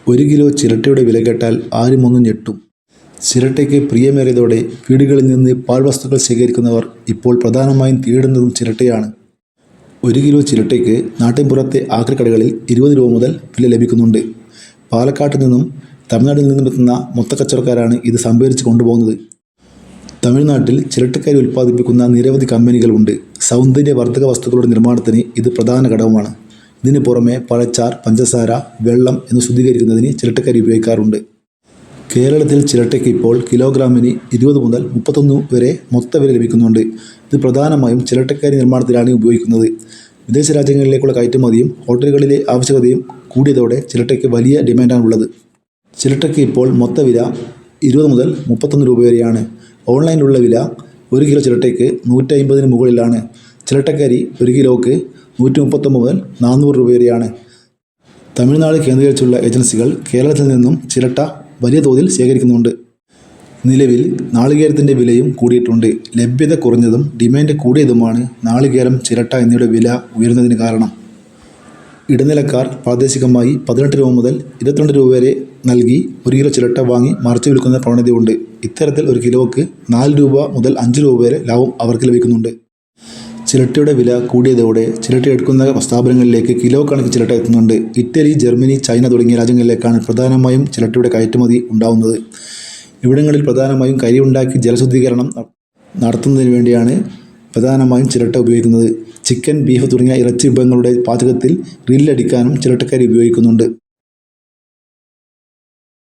1 kilo ചിരട്ടയുടെ വില കേട്ടാൽ ആരും ഒന്ന് ഞെട്ടും. ചിരട്ടയ്ക്ക് പ്രിയമേറിയതോടെ വീടുകളിൽ നിന്ന് പാഴ്വസ്തുക്കൾ ശേഖരിക്കുന്നവർ ഇപ്പോൾ പ്രധാനമായും തേടുന്നതും ചിരട്ടയാണ്. 1 കിലോ ചിരട്ടയ്ക്ക് നാട്ടിൻപുറത്തെ ആക്രിക്കടകളിൽ 20 രൂപ മുതൽ വില ലഭിക്കുന്നുണ്ട്. പാലക്കാട്ട് നിന്നും തമിഴ്നാട്ടിൽ നിന്നുമെത്തുന്ന മൊത്തക്കച്ചവടക്കാരാണ് ഇത് സംഭരിച്ച് കൊണ്ടുപോകുന്നത്. തമിഴ്നാട്ടിൽ ചിരട്ടക്കരി ഉൽപ്പാദിപ്പിക്കുന്ന നിരവധി കമ്പനികളുണ്ട്. സൗന്ദര്യവർദ്ധക വസ്തുക്കളുടെ നിർമ്മാണത്തിന് ഇത് പ്രധാന ഘടകമാണ്. ഇതിന് പുറമെ പഴച്ചാർ, പഞ്ചസാര, വെള്ളം എന്നിവ ശുദ്ധീകരിക്കുന്നതിന് ചിരട്ടക്കരി ഉപയോഗിക്കാറുണ്ട്. കേരളത്തിൽ ചിരട്ടയ്ക്ക് ഇപ്പോൾ കിലോഗ്രാമിന് 20 മുതൽ 31 വരെ മൊത്തവില ലഭിക്കുന്നുണ്ട്. ഇത് പ്രധാനമായും ചിരട്ടക്കരി നിർമ്മാണത്തിലാണ് ഉപയോഗിക്കുന്നത്. വിദേശ രാജ്യങ്ങളിലേക്കുള്ള കയറ്റുമതിയും ഹോട്ടലുകളിലെ ആവശ്യകതയും കൂടിയതോടെ ചിരട്ടയ്ക്ക് വലിയ ഡിമാൻഡാണുള്ളത്. ചിരട്ടയ്ക്ക് ഇപ്പോൾ മൊത്തവില 20 മുതൽ 31 രൂപ വരെയാണ്. ഓൺലൈനിലുള്ള വില 1 കിലോ ചിരട്ടയ്ക്ക് 150-ന് മുകളിലാണ്. ചിരട്ടക്കരി 1 കിലോയ്ക്ക് 139 മുതൽ 400 രൂപ വരെയാണ്. തമിഴ്നാട് കേന്ദ്രീകരിച്ചുള്ള ഏജൻസികൾ കേരളത്തിൽ നിന്നും ചിരട്ട വലിയ തോതിൽ ശേഖരിക്കുന്നുണ്ട്. നിലവിൽ നാളികേരത്തിൻ്റെ വിലയും കൂടിയിട്ടുണ്ട്. ലഭ്യത കുറഞ്ഞതും ഡിമാൻഡ് കൂടിയതുമാണ് നാളികേരം, ചിരട്ട എന്നിവയുടെ വില ഉയരുന്നതിന് കാരണം. ഇടനിലക്കാർ പ്രാദേശികമായി 18 രൂപ മുതൽ 22 രൂപ വരെ നൽകി 1 കിലോ ചിരട്ട വാങ്ങി മറിച്ചു വിൽക്കുന്ന പ്രവണതയുണ്ട്. ഇത്തരത്തിൽ 1 കിലോയ്ക്ക് 4 രൂപ മുതൽ 5 രൂപ വരെ ലാഭം അവർക്ക് ലഭിക്കുന്നുണ്ട്. ചിരട്ടയുടെ വില കൂടിയതോടെ ചിരട്ട എടുക്കുന്ന സ്ഥാപനങ്ങളിലേക്ക് കിലോ കണക്കിന് ചിരട്ട എത്തുന്നുണ്ട്. ഇറ്റലി, ജർമ്മനി, ചൈന തുടങ്ങിയ രാജ്യങ്ങളിലേക്കാണ് പ്രധാനമായും ചിരട്ടയുടെ കയറ്റുമതി ഉണ്ടാവുന്നത്. ഇവിടങ്ങളിൽ പ്രധാനമായും കരി ഉണ്ടാക്കി ജലശുദ്ധീകരണം നടത്തുന്നതിന് വേണ്ടിയാണ് പ്രധാനമായും ചിരട്ട ഉപയോഗിക്കുന്നത്. ചിക്കൻ, ബീഫ് തുടങ്ങിയ ഇറച്ചി വിഭവങ്ങളുടെ പാചകത്തിൽ ഗ്രില്ലടിക്കാനും ചിരട്ടക്കരി ഉപയോഗിക്കുന്നുണ്ട്.